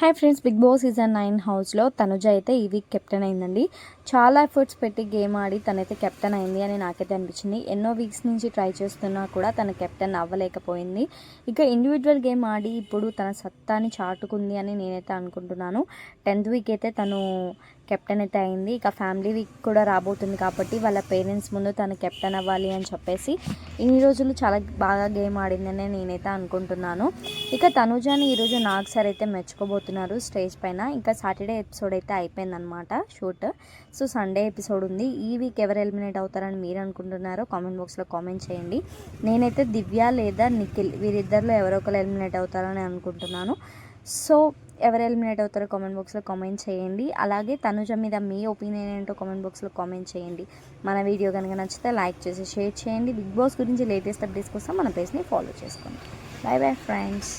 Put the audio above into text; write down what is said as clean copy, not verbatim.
Hi friends, Bigg Boss season 9 హౌస్లో తనుజ అయితే ఈ వీక్ కెప్టెన్ అయిందండి. చాలా ఎఫర్ట్స్ పెట్టి గేమ్ ఆడి తనైతే కెప్టెన్ అయింది అని నాకైతే అనిపించింది. ఎన్నో వీక్స్ నుంచి ట్రై చేస్తున్నా కూడా తను కెప్టెన్ అవ్వలేకపోయింది. ఇక ఇండివిజువల్ గేమ్ ఆడి ఇప్పుడు తన సత్తాని చాటుకుంది అని నేనైతే అనుకుంటున్నాను. 10th వీక్ అయితే తను కెప్టెన్ అయితే అయింది. ఇక ఫ్యామిలీ వీక్ కూడా రాబోతుంది కాబట్టి వాళ్ళ పేరెంట్స్ ముందు తను కెప్టెన్ అవ్వాలి అని చెప్పేసి ఇన్ని రోజులు చాలా బాగా గేమ్ ఆడిందని నేనైతే అనుకుంటున్నాను. ఇక తనుజాని ఈరోజు నాగ్ సార్ అయితే మెచ్చుకోబోతున్నారు స్టేజ్ పైన. ఇంకా సాటర్డే ఎపిసోడ్ అయితే అయిపోయిందనమాట షూట్. సో సండే ఎపిసోడ్ ఉంది. ఈ వీక్ ఎవరు ఎలిమినేట్ అవుతారని మీరు అనుకుంటున్నారో కామెంట్ బాక్స్లో కామెంట్ చేయండి. నేనైతే దివ్య లేదా నిఖిల్ వీరిద్దరిలో ఎవరో ఒకరు ఎలిమినేట్ అవుతారని అనుకుంటున్నాను. సో ఎవరు ఎలిమినేట్ అవుతారో కామెంట్ బాక్స్లో కామెంట్ చేయండి. అలాగే తనుజ మీద మీ ఒపీనియన్ ఏంటో కామెంట్ బాక్స్లో కామెంట్ చేయండి. మన వీడియో కనుక నచ్చితే లైక్ చేసి షేర్ చేయండి. బిగ్ బాస్ గురించి లేటెస్ట్ అప్డేట్స్ కోసం మన పేజ్ని ఫాలో చేసుకోండి. By bye friends.